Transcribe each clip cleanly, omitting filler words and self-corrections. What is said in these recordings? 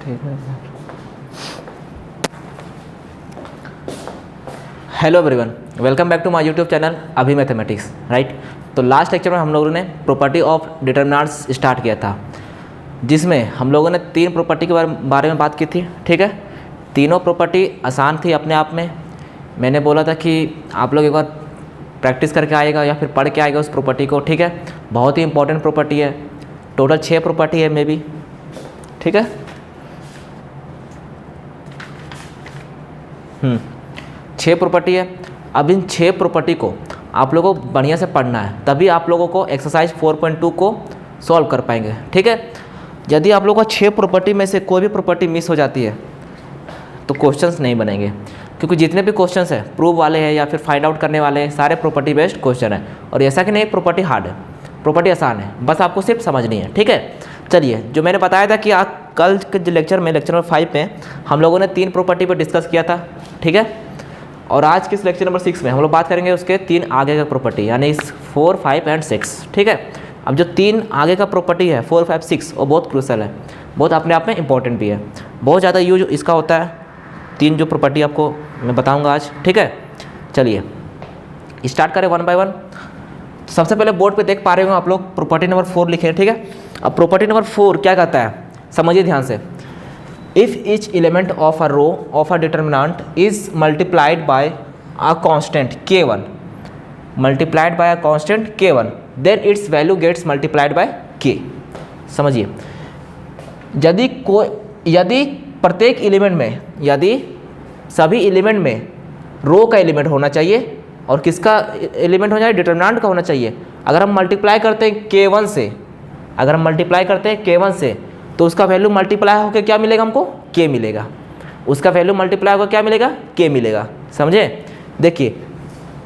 Hello everyone, welcome back to my YouTube channel अभी mathematics, right. तो last lecture में हम लोगों ने प्रॉपर्टी ऑफ डिटरमिनेंट्स स्टार्ट किया था, जिसमें हम लोगों ने तीन प्रॉपर्टी के बारे में बात की थी, ठीक है। तीनों प्रॉपर्टी आसान थी अपने आप में। मैंने बोला था कि आप लोग एक बार प्रैक्टिस करके आएगा या फिर पढ़ के आएगा उस प्रॉपर्टी को, ठीक है। बहुत ही इंपॉर्टेंट प्रॉपर्टी है। टोटल 6 प्रॉपर्टी है मे बी, ठीक है। 6 प्रॉपर्टी है। अब इन 6 प्रॉपर्टी को आप लोगों को बढ़िया से पढ़ना है, तभी आप लोगों को एक्सरसाइज 4.2 को सॉल्व कर पाएंगे, ठीक है। यदि आप लोगों को 6 प्रॉपर्टी में से कोई भी प्रॉपर्टी मिस हो जाती है तो क्वेश्चंस नहीं बनेंगे, क्योंकि जितने भी क्वेश्चंस हैं प्रूव वाले हैं या फिर फाइंड आउट करने वाले हैं, सारे प्रॉपर्टी बेस्ड क्वेश्चन है। और ऐसा कि नहीं प्रॉपर्टी हार्ड है, प्रॉपर्टी आसान है, बस आपको सिर्फ समझनी है, ठीक है। चलिए, जो मैंने बताया था कि कल के लेक्चर में, लेक्चर नंबर 5 में हम लोगों ने 3 प्रॉपर्टी पर डिस्कस किया था, ठीक है। और आज के लेक्चर नंबर 6 में हम लोग बात करेंगे उसके 3 आगे का प्रॉपर्टी, यानी 4, 5 एंड 6, ठीक है। अब जो 3 आगे का प्रॉपर्टी है 4, 5, 6 वो बहुत क्रूशल है, बहुत अपने आप में इंपॉर्टेंट भी है, बहुत ज़्यादा यूज इसका होता है। 3 जो प्रॉपर्टी आपको मैं बताऊंगा आज, ठीक है। चलिए स्टार्ट करें 1 बाय 1। सबसे पहले बोर्ड पे देख पा रहे हो आप लोग प्रॉपर्टी नंबर 4 लिखे हैं, ठीक है। अब प्रॉपर्टी नंबर 4 क्या कहता है, समझिए ध्यान से। If each element of a row of a determinant is multiplied by a constant k1, multiplied by a constant k1, then its value gets multiplied by k। समझिए, यदि प्रत्येक एलिमेंट में, यदि सभी एलिमेंट में रो का एलिमेंट होना चाहिए और किसका एलिमेंट होना चाहिए, डिटरमिनेंट का होना चाहिए। अगर हम मल्टीप्लाई करते हैं k1 से, अगर हम मल्टीप्लाई करते हैं k1 से, तो उसका वैल्यू मल्टीप्लाई होकर क्या मिलेगा हमको, k मिलेगा। उसका वैल्यू मल्टीप्लाई होकर क्या मिलेगा, k मिलेगा। समझे, देखिए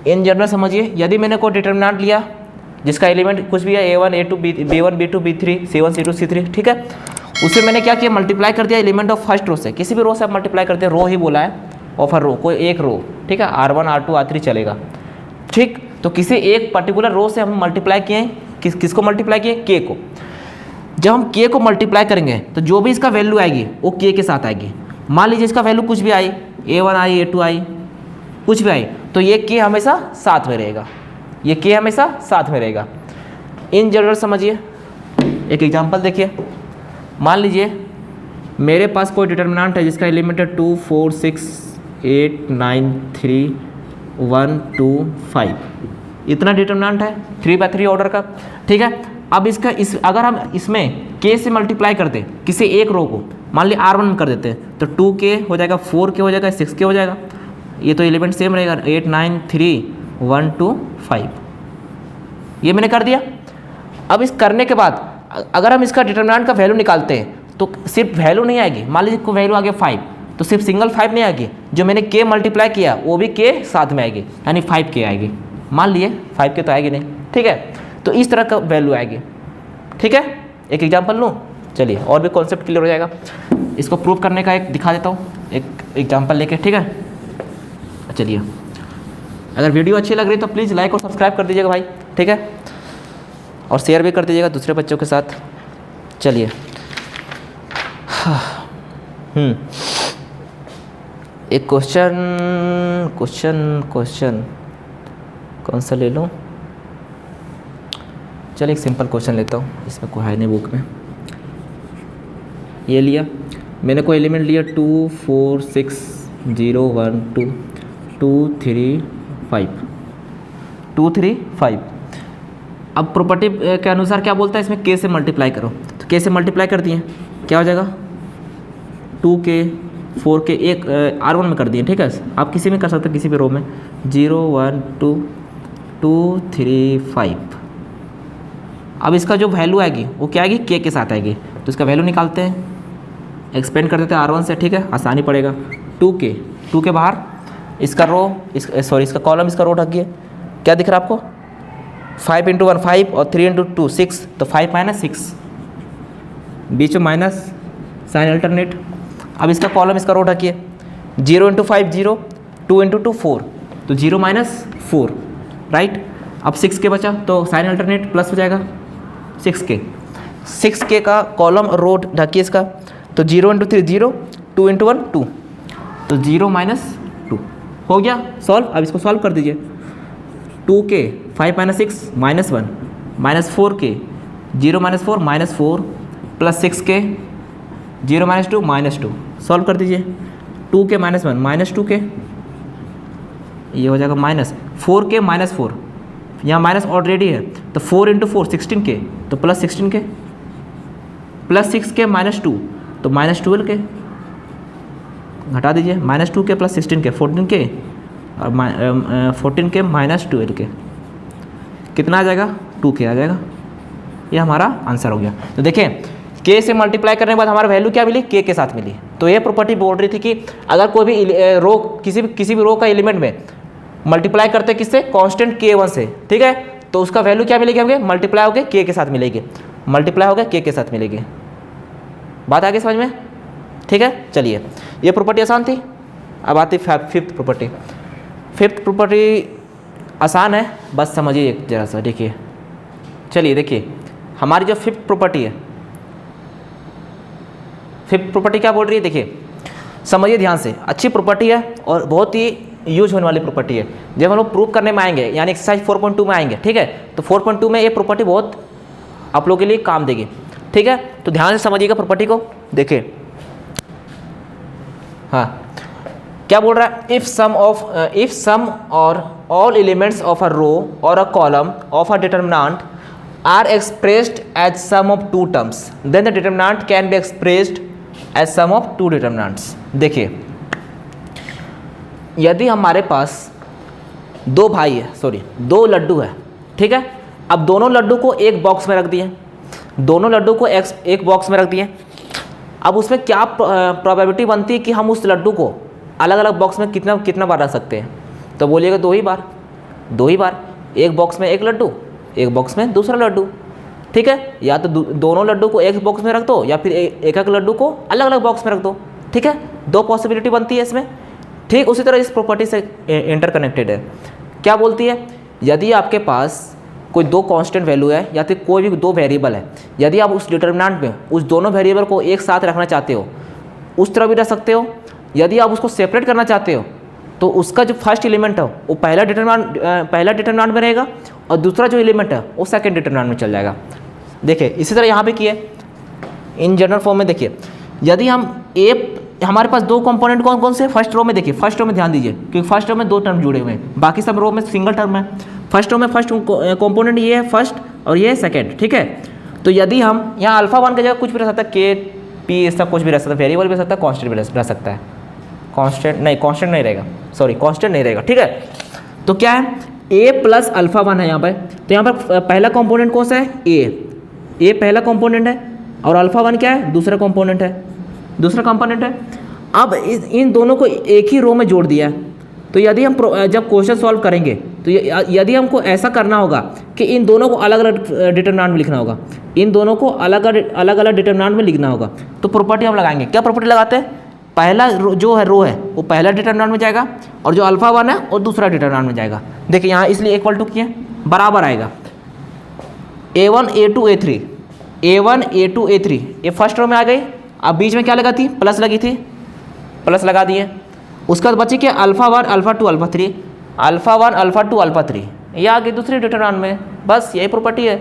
इन जनरल समझिए, यदि मैंने कोई डिटरमिनेंट लिया जिसका एलिमेंट कुछ भी है a1, a2, b1, b2, b3, c1, c2, c3, ठीक है। उसे मैंने क्या किया, मल्टीप्लाई कर दिया एलिमेंट ऑफ फर्स्ट रो से। किसी भी रो से आप मल्टीप्लाई करते हैं, रो ही बोला है, ऑफ अ रो, कोई एक रो, ठीक है। r1, r2, r3 चलेगा, ठीक। तो किसी एक पर्टिकुलर रो से हम मल्टीप्लाई किए, किसको मल्टीप्लाई किए, k को। जब हम k को मल्टीप्लाई करेंगे तो जो भी इसका वैल्यू आएगी वो k के साथ आएगी। मान लीजिए इसका वैल्यू कुछ भी आई, a1 आई, a2 आई, कुछ भी आई, तो ये k हमेशा साथ में रहेगा, ये k हमेशा साथ में रहेगा। इन जनरल समझिए, एक एग्जांपल देखिए। मान लीजिए मेरे पास कोई डिटरमिनेंट है जिसका एलिमेंट है 2, 4, 6, 8, 9, 3, 1, 2, 5, इतना डिटरमिनेंट है 3 बाय 3 ऑर्डर का, ठीक है। अब अगर हम इसमें k से मल्टीप्लाई करते किसी एक रो को, मान ली r1 में कर देते हैं, तो 2k हो जाएगा, 4k हो जाएगा, 6k हो जाएगा। ये तो एलिमेंट सेम रहेगा, 8, 9, 3, 1, 2, 5, ये मैंने कर दिया। अब इस करने के बाद अगर हम इसका डिटरमिनेंट का वैल्यू निकालते हैं तो सिर्फ वैल्यू नहीं आएगी। मान लीजिए कोई वैल्यू आ गया 5, तो सिर्फ सिंगल 5 नहीं आएगी, जो मैंने k मल्टीप्लाई किया वो भी k साथ में आएगी, यानी 5k आएगी। मान लिए 5k तो आएगी नहीं, ठीक है। तो इस तरह का वैल्यू आएगी, ठीक है। एक एग्जांपल लूँ, चलिए और भी कॉन्सेप्ट क्लियर हो जाएगा। इसको प्रूव करने का एक दिखा देता हूँ, एक एग्जांपल लेके, ठीक है। चलिए, अगर वीडियो अच्छी लग रही तो प्लीज़ लाइक और सब्सक्राइब कर दीजिएगा भाई, ठीक है। और शेयर भी कर दीजिएगा दूसरे बच्चों के साथ। चलिए, एक क्वेश्चन कौन सा ले लूँ, चलिए एक सिंपल क्वेश्चन लेता हूँ, इसमें कोई है नहीं बुक में। ये लिया मैंने, कोई एलिमेंट लिया 2, 4, 6, 0, 1, 2, 2, 3, 5, 2, 3, 5। अब प्रॉपर्टी के अनुसार क्या बोलता है, इसमें k से मल्टीप्लाई करो, तो k से मल्टीप्लाई कर दिए, क्या हो जाएगा 2k, 4k, एक r1 में कर दिए, ठीक है। आप किसी में कर सकते हैं, किसी भी रो में, 0, 1, 2, 2, 3, 5। अब इसका जो वैल्यू आएगी वो क्या आएगी, k के साथ आएगी, तो इसका वैल्यू निकालते हैं, एक्सपेंड कर देते हैं r1 से, ठीक है, आसानी पड़ेगा। 2 के बाहर इसका रो, इसका कॉलम, इसका रो ढक गया, क्या दिख रहा है आपको, 5 × 1 5 और 3 × 2 6, तो 5 - 6, बीच में माइनस साइन अल्टरनेट। अब इसका कॉलम, इसका रो ढकिए, 0 × 5 0, 2 × 2 4, तो 0 - 4, राइट। अब 6k बचा, तो साइन अल्टरनेट प्लस हो जाएगा 6k का कॉलम रो ढकिए इसका। तो 0 × 3 0, 2 × 1 2, तो 0 - 2 हो गया सॉल्व। अब इसको सॉल्व कर दीजिए। 2k 5 - 6 -1 -4k 0 - 4 -4 plus 6k 0 - 2 -2 solve कर दीजिए। 2k - 1 -2k, ये हो जाएगा -4k -4, यहाँ माइनस ऑलरेडी है तो 4 × 4 16k, तो प्लस 16k प्लस 6k -2 तो -12k, घटा दीजिए -2k प्लस 16k 14k और 14k -12k कितना आ जाएगा 2k आ जाएगा। ये हमारा आंसर हो गया। तो देखें k से मल्टीप्लाई करने के बाद हमारा वैल्यू क्या मिली, k के साथ मिली। तो ये प्रॉपर्टी बोल रही थी कि अगर कोई भी रो किसी भी रो का एलिमेंट में मल्टीप्लाई करते किससे, कांस्टेंट k1 से, ठीक है, तो उसका वैल्यू क्या मिलेगी हमें, मल्टीप्लाई होकर k के साथ मिलेगी, मल्टीप्लाई होकर k के साथ मिलेगी। बात आगे समझ में, ठीक है। चलिए ये प्रॉपर्टी आसान थी। अब आती फिफ्थ प्रॉपर्टी। फिफ्थ प्रॉपर्टी आसान है, बस समझिए एक जरा सा, देखिए। चलिए देखिए हमारी जो फिफ्थ प्रॉपर्टी है, फिफ्थ प्रॉपर्टी क्या बोल रही है, देखिए समझिए ध्यान से। अच्छी प्रॉपर्टी है और बहुत ही यूज होने वाली प्रॉपर्टी है। जब हम लोग प्रूव करने में आएंगे यानी एक्सरसाइज 4.2 में आएंगे, ठीक है, तो 4.2 में ये प्रॉपर्टी बहुत आप लोगों के लिए काम देगी, ठीक है। तो ध्यान से समझिएगा प्रॉपर्टी को। देखिए हाँ क्या बोल रहा है, if sum or all elements of a row or a column of a determinant are expressed as sum of two terms, then the determinant can be expressed as sum of two determinants. देखिए यदि हमारे पास दो भाई है, दो लड्डू है, ठीक है। अब दोनों लड्डू को एक बॉक्स में रख दिए, दोनों लड्डू को एक बॉक्स में रख दिए। अब उसमें क्या प्रोबेबिलिटी बनती है कि हम उस लड्डू को अलग अलग बॉक्स में कितना बार रख सकते हैं, तो बोलिएगा दो ही बार। एक बॉक्स में एक लड्डू, एक बॉक्स में दूसरा लड्डू, ठीक है। या तो दोनों लड्डू को एक बॉक्स में रख दो या फिर एक लड्डू को अलग अलग बॉक्स में रख दो, ठीक है। दो पॉसिबिलिटी बनती है इसमें। ठीक उसी तरह इस प्रॉपर्टी से इंटरकनेक्टेड है। क्या बोलती है, यदि आपके पास कोई दो कांस्टेंट वैल्यू है या फिर कोई भी दो वेरिएबल है, यदि आप उस डिटरमिनेंट में उस दोनों वेरिएबल को एक साथ रखना चाहते हो, उस तरह भी रख सकते हो। यदि आप उसको सेपरेट करना चाहते हो तो उसका जो फर्स्ट एलिमेंट है वो पहला डिटरमिनेंट में रहेगा और दूसरा जो एलिमेंट है वो सेकंड डिटरमिनेंट में चल जाएगा। देखिए इसी तरह यहाँ पे किए इन जनरल फॉर्म में। देखिए यदि हम हमारे पास दो कंपोनेंट कौन कौन से, फर्स्ट रो में देखिए, फर्स्ट रो में ध्यान दीजिए क्योंकि फर्स्ट रो में दो टर्म जुड़े हुए हैं, बाकी सब रो में सिंगल टर्म है। फर्स्ट रो में फर्स्ट कंपोनेंट ये है फर्स्ट और ये है सेकंड, ठीक है। तो यदि हम यहाँ अल्फा 1 की जगह कुछ भी रह सकता है, के पी सब कुछ भी रह सकता है, वेरिएबल भी रह सकता है, कांस्टेंट भी रह सकता है। कांस्टेंट नहीं रहेगा, ठीक है। तो क्या है, a प्लस अल्फा 1 है यहाँ पर। तो यहाँ पर पहला कंपोनेंट कौन सा है, ए पहला कंपोनेंट है और अल्फा 1 क्या है, दूसरा कंपोनेंट है। अब इन दोनों को एक ही रो में जोड़ दिया है। तो यदि हम जब क्वेश्चन सॉल्व करेंगे तो यदि हमको ऐसा करना होगा कि इन दोनों को अलग अलग डिटरमिनेंट में लिखना होगा, इन दोनों को अलग अलग डिटरमिनेंट में लिखना होगा, तो प्रॉपर्टी हम लगाएंगे। क्या प्रॉपर्टी लगाते हैं, पहला जो है रो है वो पहला डिटरमिनेंट में जाएगा और जो अल्फा 1 है वो दूसरा डिटरमिनेंट में जाएगा। देखिए यहाँ इसलिए इक्वल टू किए, बराबर आएगा a1 a2 a3, a1 a2 a3, ये फर्स्ट रो में आ गई। अब बीच में क्या लगा थी, प्लस लगी थी, प्लस लगा दिए। उसके बाद बची क्या, alpha 1 alpha 2 alpha 3, alpha 1 alpha 2 alpha 3, ये आ गई दूसरी डिटरमिनेंट में। बस यही प्रॉपर्टी है।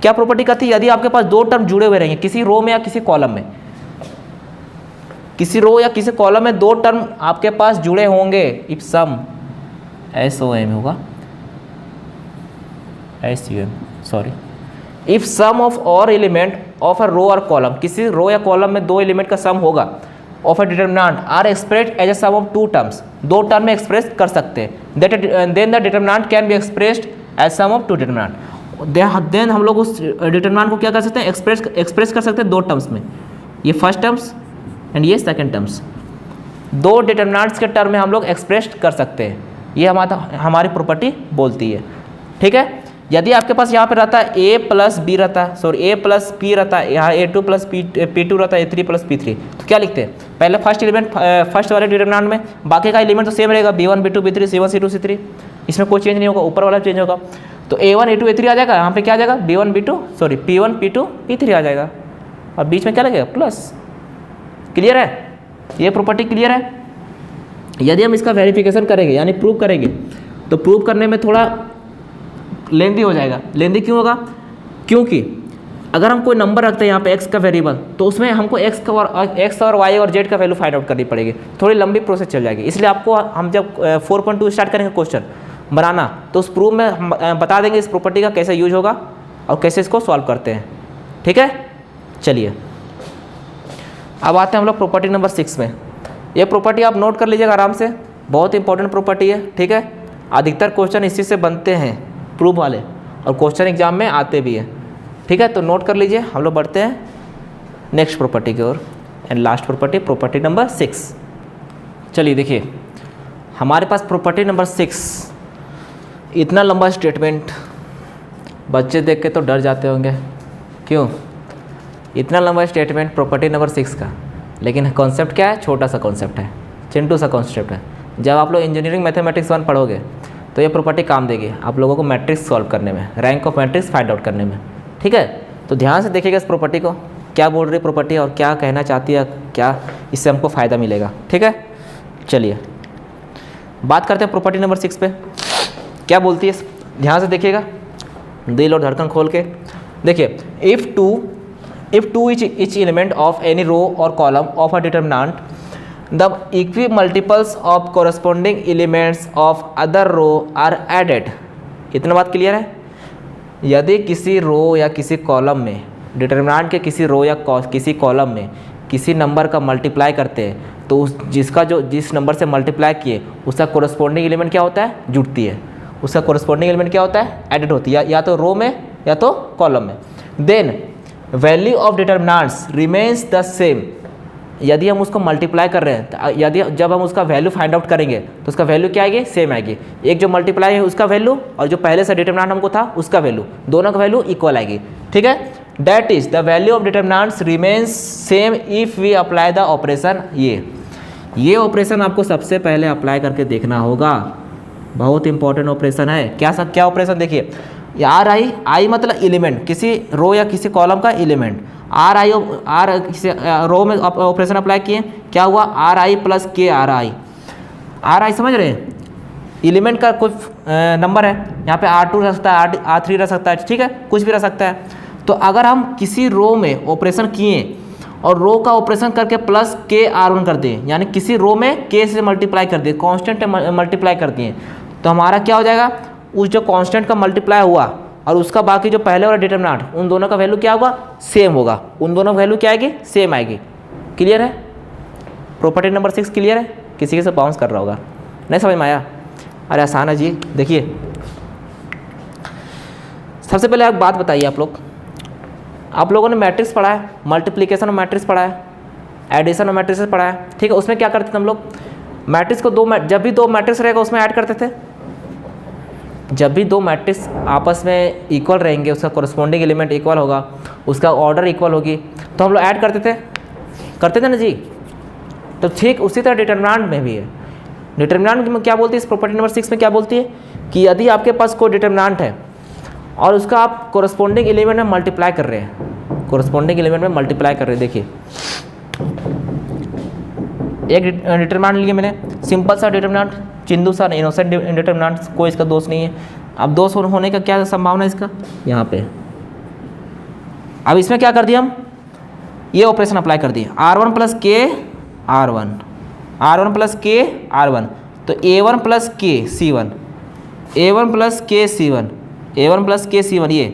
क्या प्रॉपर्टी कहती है, यदि आपके पास दो टर्म जुड़े हुए रहेंगे किसी रो में या किसी कॉलम में, किसी रो या किसी कॉलम में दो टर्म आपके पास जुड़े होंगे, इफ सम SOM होगा, SUM sorry, if sum of or element of a row or column, किसी रो या कॉलम में दो एलिमेंट का सम होगा of a determinant are expressed as a sum of two terms, दो टर्म में एक्सप्रेस कर सकते हैं, then the determinant can be expressed as sum of two determinant. Then हम लोग उस डिटरमिनेंट को क्या कर सकते हैं, एक्सप्रेस कर सकते हैं दो टर्म्स में, ये फर्स्ट टर्म्स एंड ये सेकंड टर्म्स, दो डिटरमिनेंट्स के टर्म में हम लोग एक्सप्रेस कर सकते हैं। ये हमारी प्रॉपर्टी बोलती है, ठीक है। यदि आपके पास यहाँ पे रहता है a प्लस बी रहता है, a प्लस पी रहता है, यहाँ a2 प्लस p2 रहता है, a3 प्लस p3, तो क्या लिखते हैं, पहले फर्स्ट एलिमेंट फर्स्ट वाले डिटरमिनेंट में, बाकी का एलिमेंट तो सेम रहेगा, b1 b2 b3 c1 c2 c3, इसमें कोई चेंज नहीं होगा, ऊपर वाला चेंज होगा। तो a1 a2 a3 आ जाएगा, यहाँ पे क्या आ जाएगा, p1 p2 p3 आ जाएगा और बीच में क्या लगेगा, प्लस। क्लियर है? ये प्रॉपर्टी क्लियर है? यदि हम इसका वेरिफिकेशन करेंगे यानी प्रूव करेंगे तो प्रूव करने में थोड़ा लेंदी हो जाएगा। लेंदी क्यों होगा? क्योंकि अगर हम कोई नंबर रखते हैं यहाँ पे x का वेरिएबल, तो उसमें हमको x और y और z का वैल्यू फाइंड आउट करनी पड़ेगी, थोड़ी लंबी प्रोसेस चल जाएगी। इसलिए आपको हम जब 4.2 स्टार्ट करेंगे क्वेश्चन बनाना, तो उस प्रूफ में हम बता देंगे इस प्रॉपर्टी का कैसे यूज होगा और कैसे इसको सॉल्व करते हैं। ठीक है, चलिए अब आते हैं हम लोग प्रॉपर्टी नंबर 6 में। ये प्रॉपर्टी आप नोट कर लीजिएगा आराम से, बहुत इंपॉर्टेंट प्रॉपर्टी है। ठीक है, अधिकतर क्वेश्चन इसी से बनते हैं प्रूफ वाले, और क्वेश्चन एग्जाम में आते भी हैं। ठीक है, तो नोट कर लीजिए। हम लोग बढ़ते हैं नेक्स्ट प्रॉपर्टी की ओर, and last property, property number 6। चलिए देखिए, हमारे पास प्रॉपर्टी नंबर 6, इतना लंबा स्टेटमेंट बच्चे देख के तो डर जाते होंगे, क्यों? इतना लंबा स्टेटमेंट प्रॉपर्टी नंबर 6 का, लेकिन कॉन्सेप्ट क्या है? छोटा सा कॉन्सेप्ट है, चिंटू सा कॉन्सेप्ट है। जब आप लोग इंजीनियरिंग मैथमेटिक्स 1 पढ़ोगे तो ये प्रॉपर्टी काम देगी आप लोगों को मैट्रिक्स सॉल्व करने में, rank of matrix find out करने में। ठीक है, तो ध्यान से देखिएगा इस प्रॉपर्टी को, क्या बोल रही प्रॉपर्टी और क्या कहना चाहती है, क्या इससे हमको फ़ायदा मिलेगा। ठीक है, चलिए बात करते हैं प्रॉपर्टी नंबर 6 पे, क्या बोलती है। ध्यान से देखिएगा, दिल और धड़कन खोल के देखिए। If two each element of any row or column of a determinant, the equimultiples of corresponding elements of other row are added। इतना बात क्लियर है? यदि किसी रो या किसी कॉलम में, डिटरमिनेंट के किसी रो या किसी कॉलम में किसी नंबर का मल्टीप्लाई करते हैं, तो उस जिस नंबर से मल्टीप्लाई किए उसका कोरस्पॉन्डिंग एलिमेंट क्या होता है? जुड़ती है। उसका कोरस्पॉन्डिंग एलिमेंट क्या होता है? एडेड होती है, या तो रो में या तो कॉलम में। Then value of determinants remains the same. यदि हम उसको मल्टीप्लाई कर रहे हैं, तो जब हम उसका वैल्यू फाइंड आउट करेंगे तो उसका वैल्यू क्या आएगी? सेम आएगी। एक जो मल्टीप्लाई है उसका वैल्यू और जो पहले से डिटरमिनेंट हमको था उसका वैल्यू, दोनों का वैल्यू इक्वल आएगी। ठीक है, that is the value of determinants remains same if we apply the operation. ये ऑपरेशन आपको सबसे पहले अप्लाई करके देखना होगा, बहुत इंपॉर्टेंट ऑपरेशन है। क्या ऑपरेशन? देखिए, आई मतलब एलिमेंट, किसी रो या किसी कॉलम का एलिमेंट। रो में ऑपरेशन अप्लाई किए, क्या हुआ? RI प्लस KRI समझ रहे हैं? एलिमेंट का कुछ नंबर है, यहाँ पे R2 रह सकता है, R3 रह सकता है, ठीक है, कुछ भी रह सकता है। तो अगर हम किसी रो में ऑपरेशन किए और रो का ऑपरेशन करके प्लस KR1 कर दिए, यानी किसी रो में K से मल्टीप्लाई कर दिए, कॉन्स्टेंट मल्टीप्लाई कर दिए, तो हमारा क्या हो जाएगा? उस जो कांस्टेंट का मल्टीप्लाई हुआ और उसका बाकी जो पहले वाला डिटरमिनेंट, उन दोनों का वैल्यू क्या होगा? सेम होगा। उन दोनों का वैल्यू क्या आएगी? सेम आएगी। क्लियर है? प्रॉपर्टी नंबर 6 क्लियर है? किसी के से बाउंस कर रहा होगा, नहीं समझ में आया? अरे आसान है जी। देखिए, सबसे पहले एक बात बताइए, आप लोगों ने मैट्रिक्स पढ़ा है, मल्टीप्लिकेशन और मैट्रिक्स पढ़ा है, एडिशन और मैट्रिक्स पढ़ा है। ठीक है, उसमें क्या करते थे हम लोग? मैट्रिक्स को जब भी दो मैट्रिक्स रहेगा उसमें ऐड करते थे। जब भी दो मैट्रिक्स आपस में इक्वल रहेंगे, उसका कोरस्पॉन्डिंग एलिमेंट इक्वल होगा, उसका ऑर्डर इक्वल होगी, तो हम लोग ऐड करते थे ना जी। तो ठीक उसी तरह डिटरमिनेंट में भी है। डिटरमिनेंट में क्या बोलती है? इस प्रॉपर्टी नंबर 6 में क्या बोलती है कि यदि आपके पास कोई डिटरमिनेंट है और उसका आप कोरस्पॉन्डिंग एलिमेंट में मल्टीप्लाई कर रहे हैं, कोरस्पॉन्डिंग एलिमेंट में मल्टीप्लाई कर रहे हैं। देखिए, एक डिटरमिनेंट लिए मैंने, सिंपल सा डिटरमिनेंट, चिंदू सा इनोसेंट डिटरमिनेंट, कोई इसका दोष नहीं है। अब दोष होने का क्या संभावना है इसका? यहाँ पे। अब इसमें क्या कर दिया हम? ये ऑपरेशन अप्लाई कर दिए, R1 प्लस के R1 प्लस के R1, तो A1 प्लस के C1, A1 प्लस के C1, A1 प्लस के C1। ये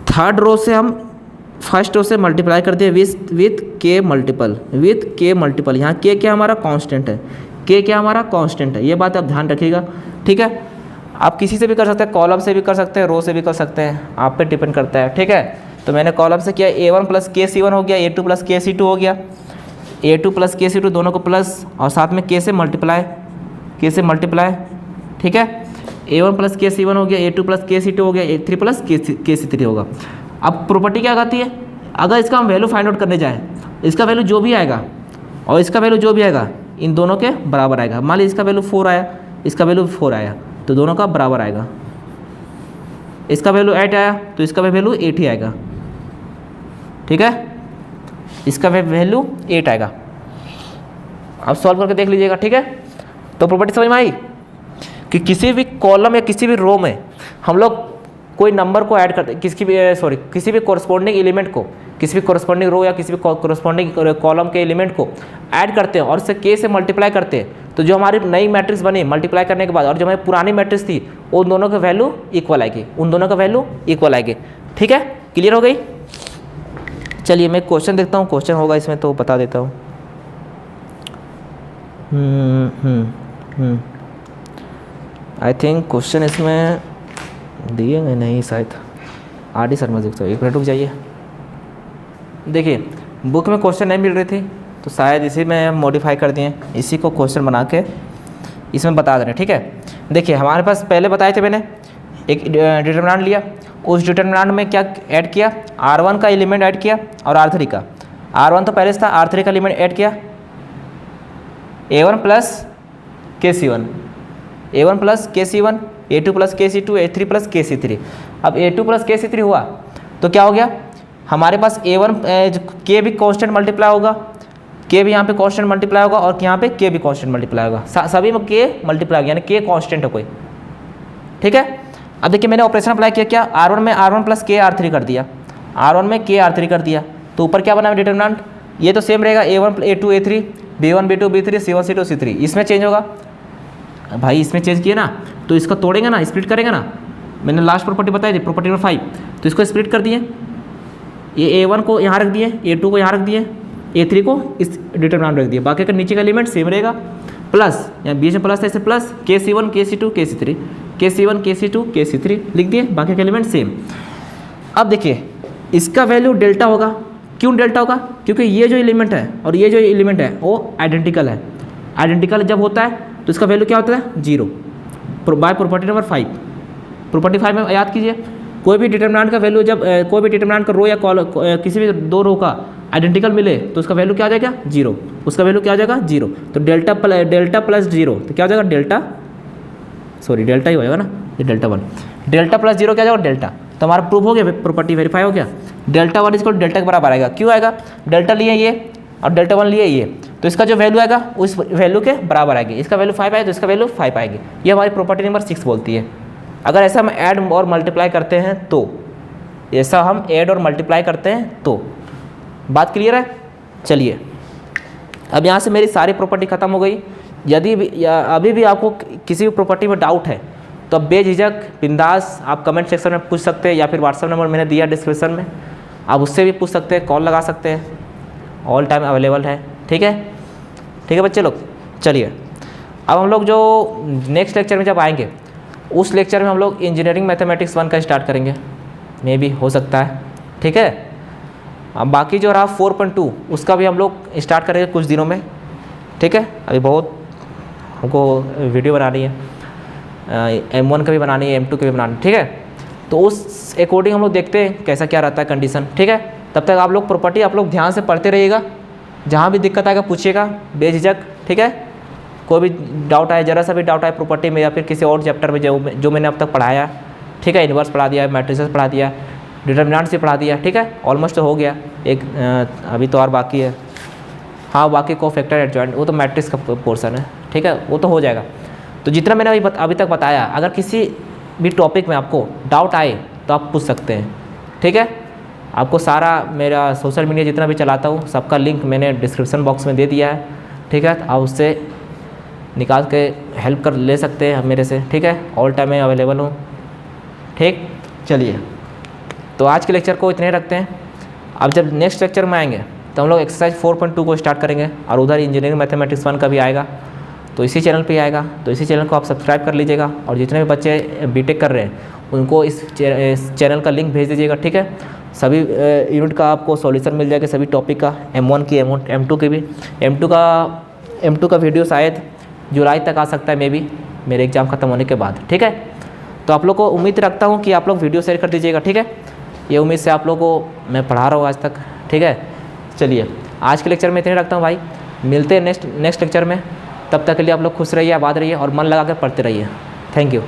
थर्ड रो से हम फर्स्ट रो से मल्टीप्लाई कर दिए विथ के मल्टीपल। यहाँ के क्या हमारा कांस्टेंट है, के क्या हमारा कांस्टेंट है, ये बात आप ध्यान रखिएगा। ठीक है, आप किसी से भी कर सकते हैं, कॉलम से भी कर सकते हैं, रो से भी कर सकते हैं, आप पे डिपेंड करता है। ठीक है, तो मैंने कॉलम से किया, A1 प्लस के C1 हो गया, A2 प्लस के C2 हो गया, A2 प्लस के C2 दोनों को प्लस और साथ में के से मल्टीप्लाई। ठीक है, A1 प्लस के C1 हो गया, A2 प्लस के C2 हो गया, A3 प्लस के C3 होगा। अब प्रॉपर्टी क्या कहती है? अगर इसका हम वैल्यू फाइंड आउट करने जाएँ, इसका वैल्यू जो भी आएगा और इसका वैल्यू जो भी आएगा, इन दोनों के बराबर आएगा। मान लीजिए इसका वैल्यू 4 आया, इसका वैल्यू 4 आया, तो दोनों का बराबर आएगा। इसका वैल्यू 8 आया तो इसका वैल्यू 8 ही आएगा। ठीक है, इसका वैल्यू 8 आएगा। आप सॉल्व करके देख लीजिएगा, ठीक है। तो प्रॉपर्टी समझ में आई कि किसी भी कॉलम या किसी भी रो में हम लोग कोई नंबर को ऐड करते, किसी भी कोरस्पॉन्डिंग एलिमेंट को, किसी भी कोरस्पॉन्डिंग रो या किसी भी कोरस्पॉन्डिंग कॉलम के एलिमेंट को ऐड करते हैं और इससे के से मल्टीप्लाई करते हैं, तो जो हमारी नई मैट्रिक्स बनी मल्टीप्लाई करने के बाद और जो हमारी पुरानी मैट्रिक्स थी उन दोनों का वैल्यू इक्वल आएगी, उन दोनों का वैल्यू इक्वल आएगी, ठीक है। क्लियर हो गई। चलिए मैं क्वेश्चन देखता हूँ, क्वेश्चन होगा इसमें तो बता देता हूँ। आई थिंक क्वेश्चन इसमें दिए गए नहीं शायद। आर डी शर्मा देखता हूँ, एक मिनट रुक जाइए। देखिए बुक में क्वेश्चन नहीं मिल रहे थे तो शायद इसी में मॉडिफाई कर दिए, इसी को क्वेश्चन बना के इसमें बता दे रहे हैं, ठीक है। देखिए हमारे पास पहले बताए थे मैंने एक डिटरमिनेंट लिया, उस डिटरमिनेंट में क्या ऐड किया, R1 का एलिमेंट ऐड किया और R3 का। R1 तो पहले से था, R3 का एलिमेंट ऐड किया, A1 plus KC1, A1 plus KC1, A2 plus KC2, A3 plus KC3। अब A2 प्लस KC3 हुआ तो क्या हो गया, हमारे पास A1 K भी कांस्टेंट मल्टीप्लाई होगा, K भी यहाँ पे कांस्टेंट मल्टीप्लाई होगा और यहाँ पे K भी कांस्टेंट मल्टीप्लाई होगा, सभी में K मल्टीप्लाई होगा, यानी K कांस्टेंट है कोई, ठीक है। अब देखिए मैंने ऑपरेशन अप्लाई किया, क्या R1 में R1 प्लस K R3 कर दिया, R1 में K R3 कर दिया, तो ऊपर क्या बना डिटरमिनेंट, ये तो सेम रहेगा A1 A2 A3 B1 B2 B3 C1 C2 C3, इसमें चेंज होगा भाई, इसमें चेंज किया ना तो इसको तोड़ेंगे ना, स्प्लिट करेंगे ना, मैंने लास्ट प्रॉपर्टी बताई थी प्रॉपर्टी नंबर 5, तो इसको स्प्लिट कर दिए, ये A1 को यहाँ रख दिए, A2 को यहाँ रख दिए, A3 को इस डिटरमिनेंट रख दिए, बाकी का नीचे का एलिमेंट सेम रहेगा, प्लस यहाँ बीच में प्लस था इसे plus KC1 KC2 KC3 KC1 KC2 KC3 लिख दिए, बाकी का एलिमेंट सेम। अब देखिए इसका वैल्यू डेल्टा होगा, क्यों डेल्टा होगा, क्योंकि ये जो एलिमेंट है और ये जो एलिमेंट है वो आइडेंटिकल है, आइडेंटिकल जब होता है तो इसका वैल्यू क्या होता है 0 बाय प्रॉपर्टी नंबर 5। प्रॉपर्टी 5 में याद कीजिए, कोई भी डिटरमिनेंट का वैल्यू जब कोई भी डिटरमिनेंट का रो या किसी भी दो रो का आइडेंटिकल मिले तो उसका वैल्यू क्या आ जाएगा 0, उसका वैल्यू क्या आ जाएगा 0, तो डेल्टा प्लस 0 तो क्या हो जाएगा डेल्टा ही हो जाएगा ना, ये डेल्टा 1, डेल्टा प्लस 0 क्या आ जाएगा डेल्टा, तो हमारा प्रूफ हो गया, प्रॉपर्टी वेरीफाई हो गया, डेल्टा 1 इसको डेल्टा के बराबर आएगा, क्यों आएगा, डेल्टा लिए ये और डेल्टा 1 लिए ये, तो इसका जो वैल्यू आएगा उस वैल्यू के बराबर आएगी, इसका वैल्यू 5 आएगा तो इसका वैल्यू 5 आएगी, ये हमारी प्रॉपर्टी नंबर 6 बोलती है। अगर ऐसा हम ऐड और मल्टीप्लाई करते हैं तो, ऐसा हम ऐड और मल्टीप्लाई करते हैं तो, बात क्लियर है। चलिए अब यहाँ से मेरी सारी प्रॉपर्टी खत्म हो गई। यदि भी अभी भी आपको किसी भी प्रॉपर्टी में डाउट है तो अब बेझिझक बिंदास आप कमेंट सेक्शन में पूछ सकते हैं, या फिर व्हाट्सएप नंबर मैंने दिया डिस्क्रिप्शन में, आप उससे भी पूछ सकते हैं, कॉल लगा सकते हैं, ऑल टाइम अवेलेबल है, ठीक है बच्चे लोग। चलिए अब हम लोग जो नेक्स्ट लेक्चर में जब आएंगे उस लेक्चर में हम लोग इंजीनियरिंग मैथमेटिक्स 1 का स्टार्ट करेंगे, मे भी हो सकता है, ठीक है। अब बाकी जो रहा 4.2 उसका भी हम लोग स्टार्ट करेंगे कुछ दिनों में, ठीक है। अभी बहुत हमको वीडियो बनानी है, M1 का भी बनानी है, M2 का भी बनानी है, ठीक है। तो उस अकॉर्डिंग हम लोग देखते हैं कैसा क्या रहता है कंडीशन, ठीक है। तब तक आप लोग प्रॉपर्टी आप लोग ध्यान से पढ़ते रहिएगा, जहाँ भी दिक्कत आएगा पूछिएगा बेझिझक, ठीक है। कोई भी डाउट आए, जरा सा भी डाउट आए प्रॉपर्टी में या फिर किसी और चैप्टर में जो मैंने अब तक पढ़ाया, ठीक है, इन्वर्स पढ़ा दिया, मैट्रिसेस पढ़ा दिया, डिटरमिनेंट से पढ़ा दिया, ठीक है, ऑलमोस्ट तो हो गया एक, अभी तो और बाकी है, हाँ बाकी कोफैक्टर एडजॉइंट वो तो मैट्रिक्स का पोर्सन है, ठीक है, वो तो हो जाएगा। तो जितना मैंने अभी तक बताया, अगर किसी भी टॉपिक में आपको डाउट आए तो आप पूछ सकते हैं, ठीक है। आपको सारा मेरा सोशल मीडिया जितना भी चलाता हूँ सबका लिंक मैंने डिस्क्रिप्शन बॉक्स में दे दिया है, ठीक है। आप उससे निकाल के हेल्प कर ले सकते हैं मेरे से, ठीक है, ऑल टाइम में अवेलेबल हूँ, ठीक। चलिए तो आज के लेक्चर को इतने रखते हैं। अब जब नेक्स्ट लेक्चर में आएंगे तो हम लोग एक्सरसाइज 4.2 को स्टार्ट करेंगे और उधर इंजीनियरिंग मैथमेटिक्स 1 का भी आएगा, तो इसी चैनल पे आएगा, तो इसी चैनल को आप सब्सक्राइब कर लीजिएगा। और जितने भी बच्चे बीटेक कर रहे हैं उनको इस चैनल का लिंक भेज दीजिएगा, ठीक है। सभी यूनिट का आपको सॉल्यूशन मिल जाएगा, सभी टॉपिक का, M1 की M2 की भी। M2 का वीडियो शायद जुलाई तक आ सकता है, मे बी मेरे एग्ज़ाम ख़त्म होने के बाद, ठीक है। तो आप लोग को उम्मीद रखता हूँ कि आप लोग वीडियो शेयर कर दीजिएगा, ठीक है। ये उम्मीद से आप लोगों को मैं पढ़ा रहा हूँ आज तक, ठीक है। चलिए आज के लेक्चर में इतने रखता हूँ भाई, मिलते हैं नेक्स्ट लेक्चर में। तब तक के लिए आप लोग खुश रहिए, आबाद रहिए और मन लगा कर पढ़ते रहिए। Thank you.